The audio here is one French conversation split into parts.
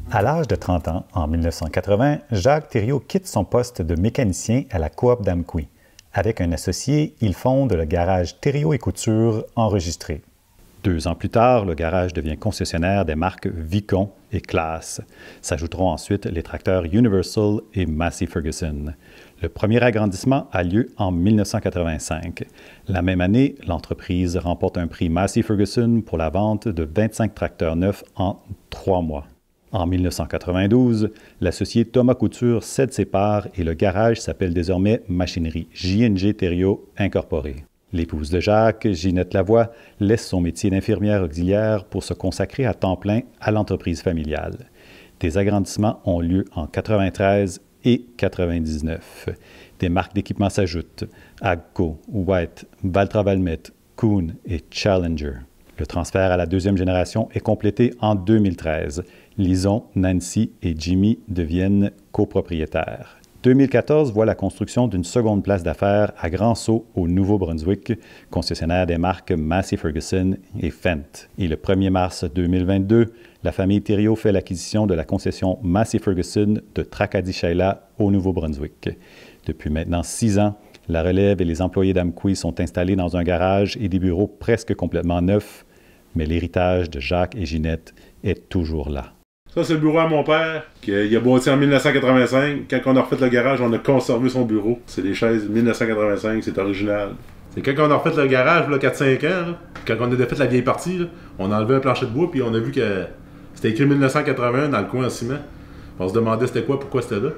À l'âge de 30 ans, en 1980, Jacques Thériault quitte son poste de mécanicien à la coop d'Amqui. Avec un associé, il fonde le garage Thériault et Couture enregistré. 2 ans plus tard, le garage devient concessionnaire des marques Vicon et Claas. S'ajouteront ensuite les tracteurs Universal et Massey Ferguson. Le premier agrandissement a lieu en 1985. La même année, l'entreprise remporte un prix Massey Ferguson pour la vente de 25 tracteurs neufs en 3 mois. En 1992, l'associé Thomas Couture cède ses parts et le garage s'appelle désormais Machinerie J&J Thériault Incorporée. L'épouse de Jacques, Ginette Lavoie, laisse son métier d'infirmière auxiliaire pour se consacrer à temps plein à l'entreprise familiale. Des agrandissements ont lieu en 1993 et 1999. Des marques d'équipement s'ajoutent: AGCO, White, Valtra-Valmet, Kuhn et Challenger. Le transfert à la 2e génération est complété en 2013. Lison, Nancy et Jimmy deviennent copropriétaires. 2014 voit la construction d'une seconde place d'affaires à Grand-Sault, au Nouveau-Brunswick, concessionnaire des marques Massey Ferguson et Fendt. Et le 1er mars 2022, la famille Thériault fait l'acquisition de la concession Massey Ferguson de Tracadie-Sheila au Nouveau-Brunswick. Depuis maintenant 6 ans, la relève et les employés d'Amqui sont installés dans un garage et des bureaux presque complètement neufs, mais l'héritage de Jacques et Ginette est toujours là. Ça, c'est le bureau à mon père, qu'il a bâti en 1985. Quand on a refait le garage, on a conservé son bureau. C'est des chaises 1985, c'est original. C'est quand on a refait le garage, là, 4-5 ans, là, quand on a défait la vieille partie, là, on a enlevé un plancher de bois, puis on a vu que c'était écrit 1981 dans le coin en ciment. On se demandait c'était quoi, pourquoi c'était là.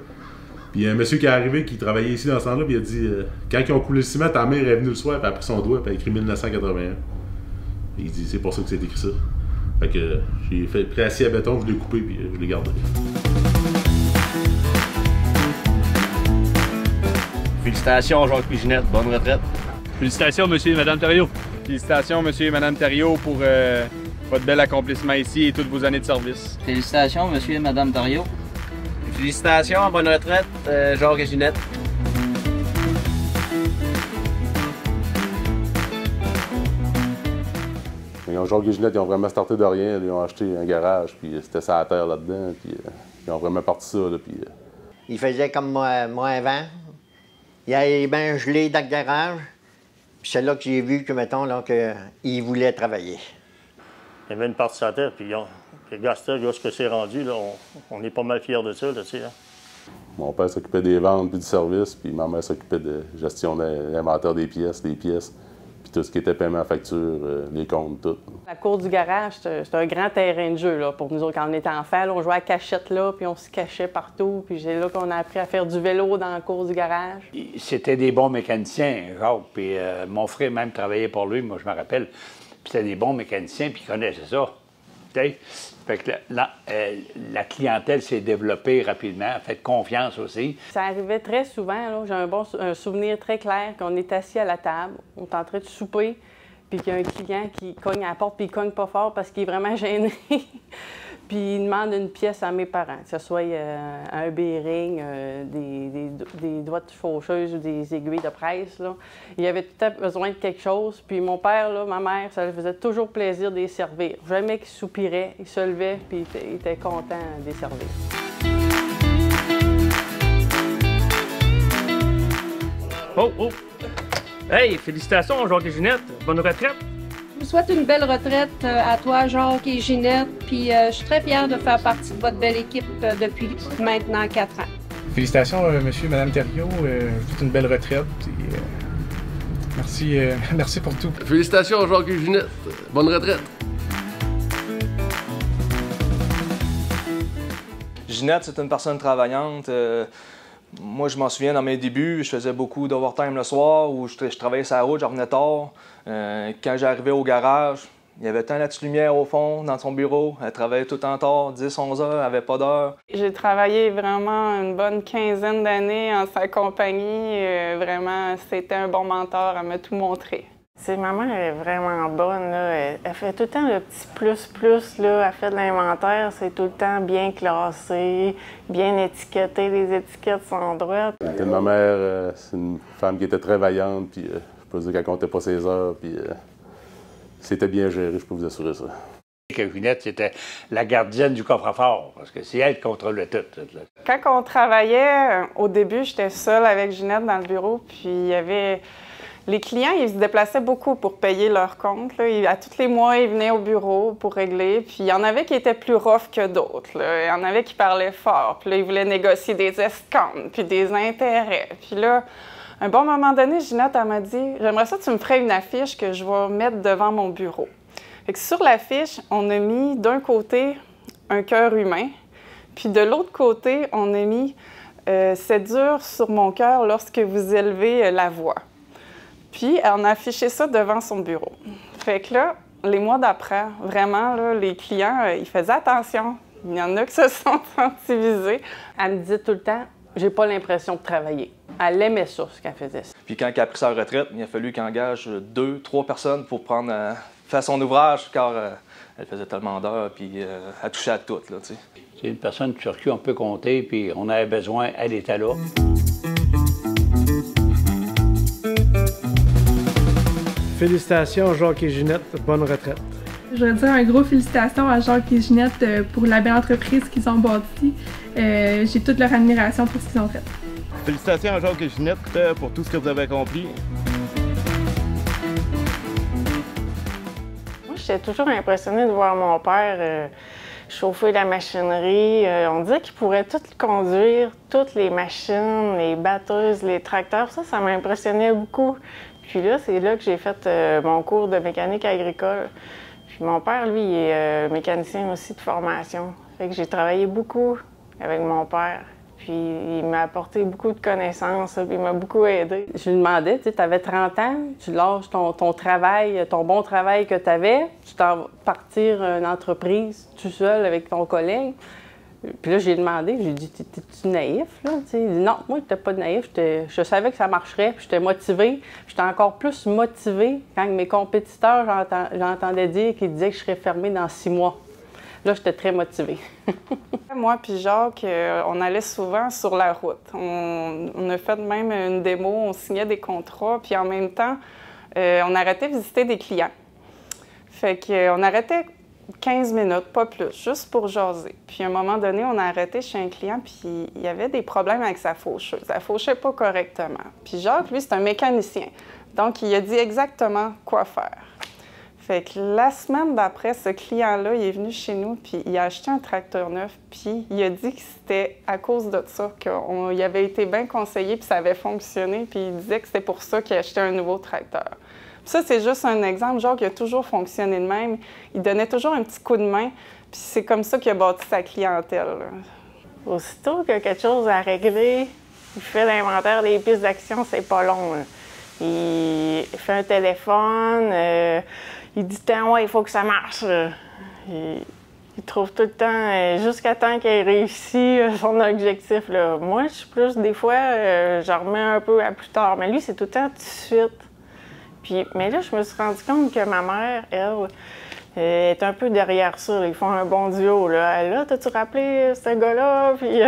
Puis il y a un monsieur qui est arrivé, qui travaillait ici dans ce temps-là, puis il a dit quand ils ont coulé le ciment, ta mère est venue le soir, puis elle a pris son doigt, puis elle a écrit 1981. Et il dit c'est pour ça que c'est écrit ça. Fait que j'ai pris assis à béton, je l'ai coupé, puis je l'ai gardé. Félicitations, Jacques et Ginette, bonne retraite. Félicitations, monsieur et madame Thériault. Félicitations, monsieur et madame Thériault, pour votre bel accomplissement ici et toutes vos années de service. Félicitations, monsieur et madame Thériault. Félicitations, bonne retraite, Jacques et Ginette. Jacques et Ginette, ils ont vraiment starté de rien. Ils ont acheté un garage, puis c'était ça à terre là-dedans. Puis ils ont vraiment parti ça. Là, puis, Il faisait comme moi avant. Il avait bien gelé dans le garage. Puis c'est là que j'ai vu que, mettons, qu'il voulait travailler. Il y avait une partie sur la terre, puis regarde ce que c'est rendu, là, on est pas mal fiers de ça, là, tu sais. Hein. Mon père s'occupait des ventes puis du service, puis ma mère s'occupait de gestion de l'inventaire des pièces, puis tout ce qui était paiement à facture, les comptes, tout. La cour du garage, c'est un grand terrain de jeu là, pour nous autres. Quand on était enfants, là, on jouait à cachette là, puis on se cachait partout. Puis c'est là qu'on a appris à faire du vélo dans la cour du garage. C'était des bons mécaniciens, Jacques. Puis mon frère même travaillait pour lui, moi je me rappelle. Puis c'était des bons mécaniciens, puis ils connaissaient ça. Fait que la clientèle s'est développée rapidement, a fait confiance aussi. Ça arrivait très souvent. J'ai un souvenir très clair qu'on est assis à la table, on est en train de souper, puis qu'il y a un client qui cogne à la porte, puis il cogne pas fort parce qu'il est vraiment gêné. Puis il demande une pièce à mes parents, que ce soit un bearing, des doigts de faucheuse ou des aiguilles de presse. Là. Il avait tout à fait besoin de quelque chose. Puis mon père, là, ma mère, ça lui faisait toujours plaisir de les servir. Jamais qu'il soupirait, il se levait puis il était content de les servir. Oh, oh! Hey, félicitations, Jacques et Ginette. Bonne retraite. Je vous souhaite une belle retraite à toi, Jacques et Ginette. Puis je suis très fière de faire partie de votre belle équipe depuis maintenant 4 ans. Félicitations, monsieur et madame Thériault. Je vous souhaite une belle retraite. Merci, merci pour tout. Félicitations, Jacques et Ginette. Bonne retraite. Ginette, c'est une personne travaillante. Moi, je m'en souviens dans mes débuts, je faisais beaucoup d'overtime le soir où je travaillais sur la route, je revenais tard. Quand j'arrivais au garage, il y avait tant la petite lumière au fond, dans son bureau. Elle travaillait tout le temps tard, 10-11 heures, elle n'avait pas d'heure. J'ai travaillé vraiment une bonne quinzaine d'années en sa compagnie. Vraiment, c'était un bon mentor à me tout montrer. Ma mère est vraiment bonne, là. Elle fait tout le temps le petit plus, là. Elle fait de l'inventaire, c'est tout le temps bien classé, bien étiqueté, les étiquettes sont droites. Ma mère, c'est une femme qui était très vaillante, puis je peux dire qu'elle comptait pas ses heures, puis c'était bien géré, je peux vous assurer ça. Que Ginette, c'était la gardienne du coffre-fort, parce que c'est elle qui contrôlait tout. Quand on travaillait, au début, j'étais seule avec Ginette dans le bureau, puis il y avait... Les clients, ils se déplaçaient beaucoup pour payer leur compte. Là. À tous les mois, ils venaient au bureau pour régler. Puis il y en avait qui étaient plus rough que d'autres. Il y en avait qui parlaient fort. Puis là, ils voulaient négocier des escomptes, puis des intérêts. Puis là, à un bon moment donné, Ginette, elle m'a dit « J'aimerais ça que tu me ferais une affiche que je vais mettre devant mon bureau. » Fait que sur l'affiche, on a mis d'un côté un cœur humain, puis de l'autre côté, on a mis c'est dur sur mon cœur lorsque vous élevez la voix. Puis, on a affiché ça devant son bureau. Fait que là, les mois d'après, vraiment, là, les clients, ils faisaient attention. Il y en a qui se sont sentis visés. Elle me disait tout le temps, j'ai pas l'impression de travailler. Elle aimait ça, ce qu'elle faisait. Puis quand elle a pris sa retraite, il a fallu qu'elle engage 2, 3 personnes pour faire son ouvrage, car elle faisait tellement d'heures, puis elle touchait à tout, là, tu sais. C'est une personne sur qui on peut compter, puis on avait besoin, elle était là. Félicitations Jacques et Ginette, bonne retraite. Je voudrais dire un gros félicitations à Jacques et Ginette pour la belle entreprise qu'ils ont bâtie. J'ai toute leur admiration pour ce qu'ils ont fait. Félicitations à Jacques et Ginette pour tout ce que vous avez accompli. Moi, j'étais toujours impressionnée de voir mon père chauffer la machinerie. On disait qu'il pourrait tout conduire, toutes les machines, les batteuses, les tracteurs. Ça m'impressionnait beaucoup. Puis là, c'est là que j'ai fait mon cours de mécanique agricole. Puis mon père, lui, il est mécanicien aussi de formation. Fait que j'ai travaillé beaucoup avec mon père. Puis il m'a apporté beaucoup de connaissances, puis il m'a beaucoup aidé. Je lui demandais, tu sais, tu avais 30 ans, tu lâches ton travail, ton bon travail que tu avais, tu t'en vas partir une entreprise tout seul avec ton collègue. Puis là, j'ai demandé, j'ai dit, t'es-tu naïf, là? Il dit, non, moi, j'étais pas naïf, je savais que ça marcherait, puis j'étais motivée. J'étais encore plus motivée quand mes compétiteurs, j'entendais dire qu'ils disaient que je serais fermée dans 6 mois. Là, j'étais très motivée. Moi puis Jacques, on allait souvent sur la route. On a fait même une démo, on signait des contrats, puis en même temps, on arrêtait de visiter des clients. Fait qu'on arrêtait 15 minutes, pas plus, juste pour jaser. Puis à un moment donné, on a arrêté chez un client, puis il y avait des problèmes avec sa faucheuse. Elle fauchait pas correctement. Puis Jacques, lui, c'est un mécanicien. Donc, il a dit exactement quoi faire. Fait que la semaine d'après, ce client-là, il est venu chez nous, puis il a acheté un tracteur neuf, puis il a dit que c'était à cause de ça qu'il avait été bien conseillé, puis ça avait fonctionné, puis il disait que c'était pour ça qu'il a acheté un nouveau tracteur. Puis ça, c'est juste un exemple. Jacques, il a toujours fonctionné de même. Il donnait toujours un petit coup de main, puis c'est comme ça qu'il a bâti sa clientèle, là. Aussitôt qu'il y a quelque chose à régler, il fait l'inventaire des pistes d'action, c'est pas long, là. Il fait un téléphone, il dit « Tiens, ouais, il faut que ça marche. » Il trouve tout le temps, jusqu'à temps qu'il ait réussi son objectif, là. Moi, je suis plus, des fois, je remets un peu à plus tard. Mais lui, c'est tout le temps tout de suite. Puis, mais là, je me suis rendu compte que ma mère, elle, est un peu derrière ça. Là. Ils font un bon duo, là. Là, t'as-tu rappelé ce gars-là? Puis...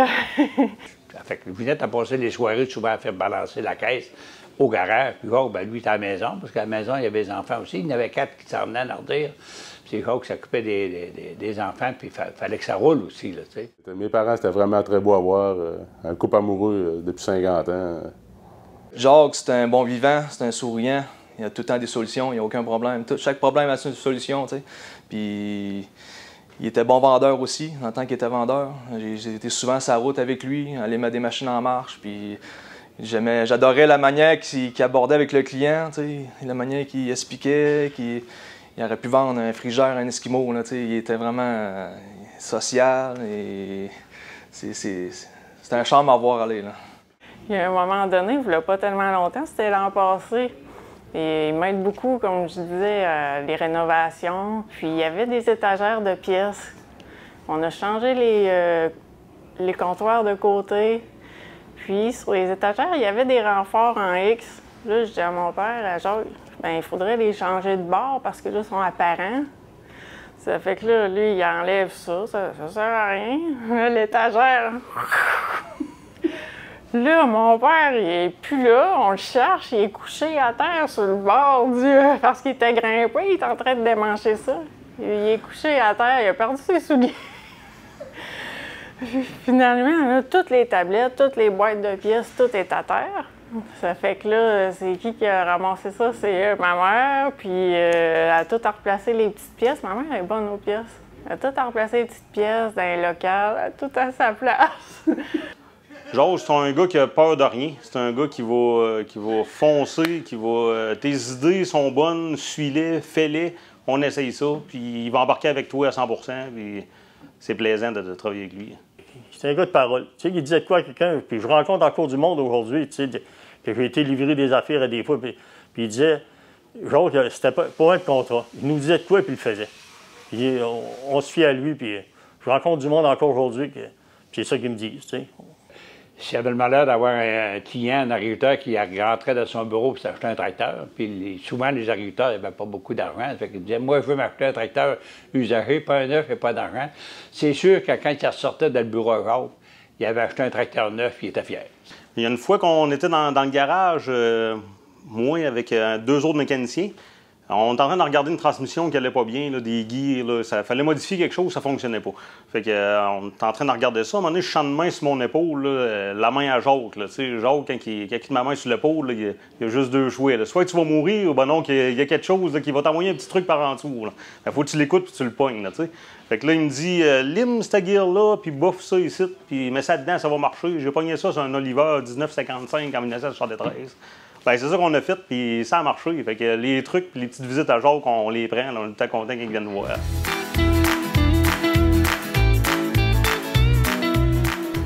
Fait que Ginette a passé les soirées souvent à faire balancer la caisse au garage. Puis Jacques, ben, lui, était à la maison, parce qu'à la maison, il y avait des enfants aussi. Il y en avait 4 qui s'en venaient à leur-dire. Puis Jacques s'occupait des enfants, puis il fallait que ça roule aussi, là, tu sais. Mes parents, c'était vraiment très beau à voir. Un couple amoureux depuis 50 ans. Jacques, c'est un bon vivant, c'est un souriant. Il y a tout le temps des solutions, il n'y a aucun problème. Chaque problème a une solution, tu sais. Puis il était bon vendeur aussi, en tant qu'il était vendeur. J'ai été souvent sur la route avec lui, aller mettre des machines en marche, puis j'adorais la manière qu'il abordait avec le client, tu sais, la manière qu'il expliquait, il aurait pu vendre un frigère, un Esquimau, là, tu sais, il était vraiment social et c'était un charme à voir aller, là. Il y a un moment donné, il ne pas tellement longtemps, c'était l'an passé. Et il m'aide beaucoup, comme je disais, les rénovations. Puis il y avait des étagères de pièces. On a changé les comptoirs de côté. Puis sur les étagères, il y avait des renforts en X. Là, je dis à mon père, à Jacques, bien, il faudrait les changer de bord parce que là, ils sont apparents. Ça fait que là, lui, il enlève ça sert à rien. Là, l'étagère. Là, mon père, il est plus là, on le cherche, il est couché à terre sur le bord parce qu'il était grimpé, il est en train de démancher ça. Il est couché à terre, il a perdu ses souliers. Finalement, là, toutes les tablettes, toutes les boîtes de pièces, tout est à terre. Ça fait que là, c'est qui a ramassé ça? C'est ma mère, puis elle a tout à replacer les petites pièces. Ma mère, elle est bonne aux pièces. Elle a tout à replacer les petites pièces dans les locales, elle a tout à sa place. Georges, c'est un gars qui a peur de rien. C'est un gars qui va foncer, tes idées sont bonnes, suis-les, fais-les, on essaye ça, puis il va embarquer avec toi à 100%, puis c'est plaisant de travailler avec lui. C'est un gars de parole. Tu sais, il disait de quoi à quelqu'un, puis je rencontre encore du monde aujourd'hui, tu sais, que j'ai été livrer des affaires à des fois, puis il disait, Georges, c'était pas un contrat. Il nous disait de quoi, puis il le faisait. Puis on se fie à lui, puis je rencontre du monde encore aujourd'hui, puis c'est ça qu'ils me disent, tu sais. S'il avait le malheur d'avoir un client, un agriculteur qui rentrait dans son bureau pour s'acheter un tracteur, puis souvent les agriculteurs n'avaient pas beaucoup d'argent, fait qu'ils disaient « Moi, je veux m'acheter un tracteur usagé, pas un neuf et pas d'argent ». C'est sûr que quand il ressortait dans le bureau à Jacques, il avait acheté un tracteur neuf, il était fier. Il y a une fois qu'on était dans le garage, moi avec 2 autres mécaniciens, on était en train de regarder une transmission qui allait pas bien, là, des gears, ça fallait modifier quelque chose, ça fonctionnait pas. Fait que, on était en train de regarder ça. À un moment donné, je sens une main sur mon épaule, là, la main à Jacques. Là, Jacques, quand il quitte ma main sur l'épaule, il y a juste 2 choix. Là. Soit tu vas mourir, ou ben non, qu'il y a quelque chose là, qui va t'envoyer un petit truc par en dessous. Il faut que tu l'écoutes et tu le pognes. Là, fait que là, il me dit lime cette gear-là, puis bouffe ça ici, puis mets ça dedans, ça va marcher. J'ai pogné ça sur un Oliver 1955 en 1973. Ben, c'est ça qu'on a fait, puis ça a marché. Fait que les trucs, puis les petites visites à Jacques, on les prend, là, on est content qu'ils viennent nous voir.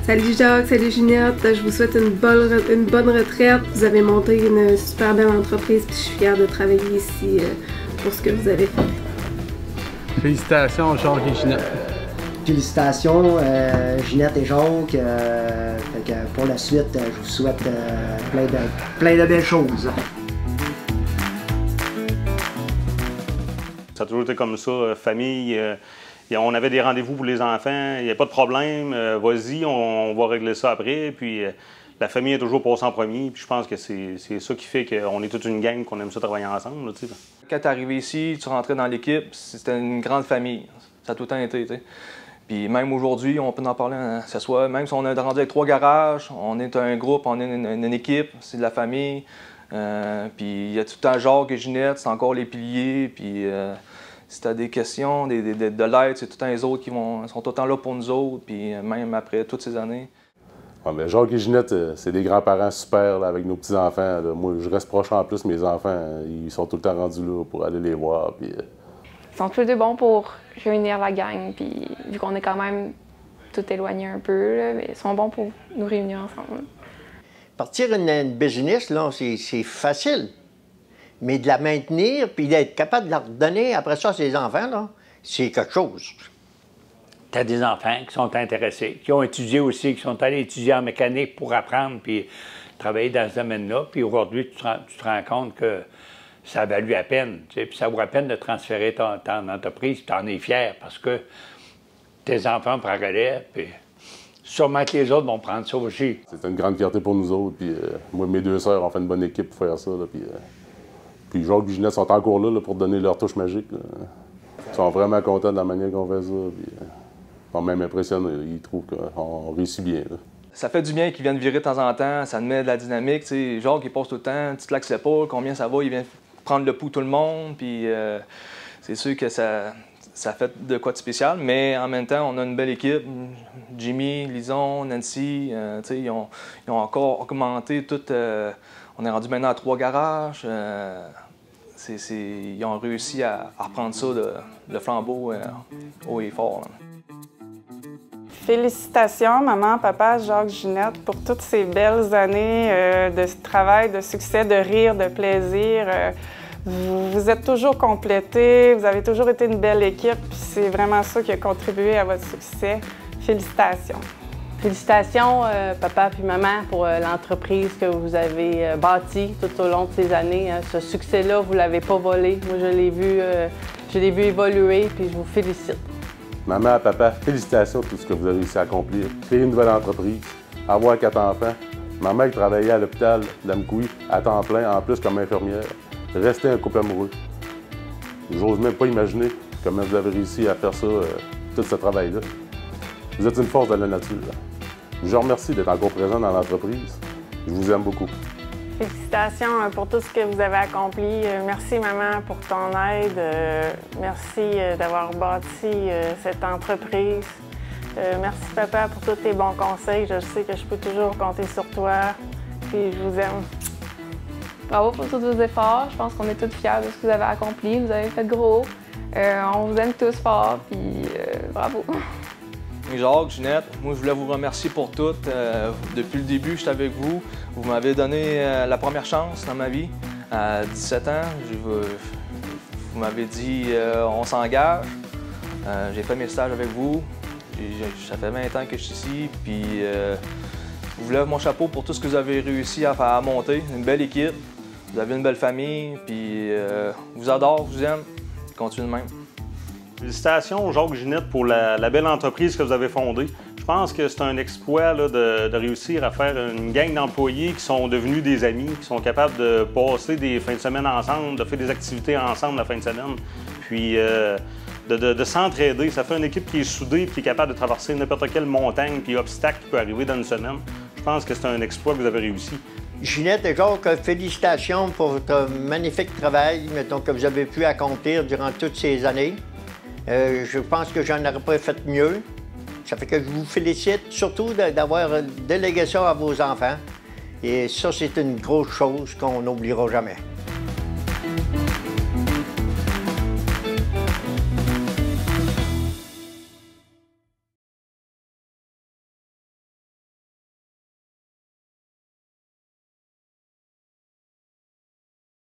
Salut Jacques, salut Ginette, je vous souhaite une bonne retraite. Vous avez monté une super belle entreprise, puis je suis fière de travailler ici pour ce que vous avez fait. Félicitations Jacques et Ginette. Félicitations Ginette et Jacques. Fait que pour la suite, je vous souhaite plein de belles choses. Ça a toujours été comme ça, famille. On avait des rendez-vous pour les enfants, il n'y a pas de problème, vas-y, on va régler ça après. Puis la famille est toujours passée en premier. Puis je pense que c'est ça qui fait qu'on est toute une gang, qu'on aime ça travailler ensemble. Là, quand tu es arrivé ici, tu rentrais dans l'équipe, c'était une grande famille. Ça a tout le temps été. T'sais. Puis même aujourd'hui, on peut en parler, hein, que ce soit, même si on est rendu avec 3 garages, on est un groupe, on est une équipe, c'est de la famille. Puis il y a tout le temps Jacques et Ginette, c'est encore les piliers. Puis si tu as des questions, de l'aide, c'est tout le temps les autres qui sont tout le temps là pour nous autres. Puis même après toutes ces années. Ouais, mais Jacques et Ginette, c'est des grands-parents super là, avec nos petits-enfants. Moi, je reste proche en plus, mes enfants, ils sont tout le temps rendus là pour aller les voir. Puis, Ils sont tous les deux bons pour réunir la gang, puis vu qu'on est quand même tout éloignés un peu, là, mais ils sont bons pour nous réunir ensemble. Partir une business, là, c'est facile. Mais de la maintenir, puis d'être capable de la redonner après ça à ses enfants, là, c'est quelque chose. Tu as des enfants qui sont intéressés, qui ont étudié aussi, qui sont allés étudier en mécanique pour apprendre, puis travailler dans ce domaine-là. Puis aujourd'hui, tu te rends compte que ça a valu la peine, tu sais, puis ça vaut la peine de transférer ton entreprise, puis tu en es fier parce que tes enfants prennent relève, puis sûrement que les autres vont prendre ça aussi. C'est une grande fierté pour nous autres, puis moi et mes 2 sœurs, on fait une bonne équipe pour faire ça, là, puis Jacques et Ginette sont encore là, pour donner leur touche magique. Là. Ils sont vraiment contents de la manière qu'on fait ça, puis ils sont même impressionnés, ils trouvent qu'on réussit bien. Là. Ça fait du bien qu'ils viennent virer de temps en temps, ça met de la dynamique, tu sais, Jacques il passe tout le temps, tu te laxes l'épaule, combien ça va, il vient prendre le pouls tout le monde, puis c'est sûr que ça fait de quoi de spécial, mais en même temps, on a une belle équipe. Jimmy, Lison, Nancy, ils ont encore augmenté tout. On est rendu maintenant à 3 garages. Ils ont réussi à reprendre ça de flambeau haut et fort. Là. Félicitations, maman, papa, Jacques, Ginette, pour toutes ces belles années de travail, de succès, de rire, de plaisir. Vous êtes toujours complétés, vous avez toujours été une belle équipe, puis c'est vraiment ça qui a contribué à votre succès. Félicitations. Félicitations, papa puis maman, pour l'entreprise que vous avez bâtie tout au long de ces années. Ce succès-là, vous ne l'avez pas volé. Moi, je l'ai vu évoluer, puis je vous félicite. Maman, papa, félicitations pour tout ce que vous avez réussi à accomplir. Créer une nouvelle entreprise, avoir 4 enfants. Maman qui travaillait à l'hôpital d'Amqui à temps plein, en plus comme infirmière. Rester un couple amoureux. J'ose même pas imaginer comment vous avez réussi à faire ça, tout ce travail-là. Vous êtes une force de la nature. Je vous remercie d'être encore présent dans l'entreprise. Je vous aime beaucoup. Félicitations pour tout ce que vous avez accompli. Merci, maman, pour ton aide. Merci d'avoir bâti cette entreprise. Merci, papa, pour tous tes bons conseils. Je sais que je peux toujours compter sur toi. Puis je vous aime. Bravo pour tous vos efforts. Je pense qu'on est tous fiers de ce que vous avez accompli. Vous avez fait gros. On vous aime tous fort. Puis bravo. Jacques, Ginette, moi je voulais vous remercier pour tout. Depuis le début, j'étais avec vous. Vous m'avez donné la première chance dans ma vie. À 17 ans, vous m'avez dit on s'engage. J'ai fait mes stages avec vous. Ça fait 20 ans que je suis ici. Puis je vous lève mon chapeau pour tout ce que vous avez réussi à monter. Une belle équipe. Vous avez une belle famille. Puis je vous adore, je vous aime. Continuez de même. Félicitations, Jacques Ginette, pour la belle entreprise que vous avez fondée. Je pense que c'est un exploit là, de réussir à faire une gang d'employés qui sont devenus des amis, qui sont capables de passer des fins de semaine ensemble, de faire des activités ensemble la fin de semaine, puis de s'entraider. Ça fait une équipe qui est soudée et qui est capable de traverser n'importe quelle montagne et obstacle qui peut arriver dans une semaine. Je pense que c'est un exploit que vous avez réussi. Ginette et Jacques, félicitations pour votre magnifique travail mettons, que vous avez pu accomplir durant toutes ces années. Je pense que j'en aurais pas fait mieux. Ça fait que je vous félicite, surtout d'avoir délégué ça à vos enfants. Et ça, c'est une grosse chose qu'on n'oubliera jamais.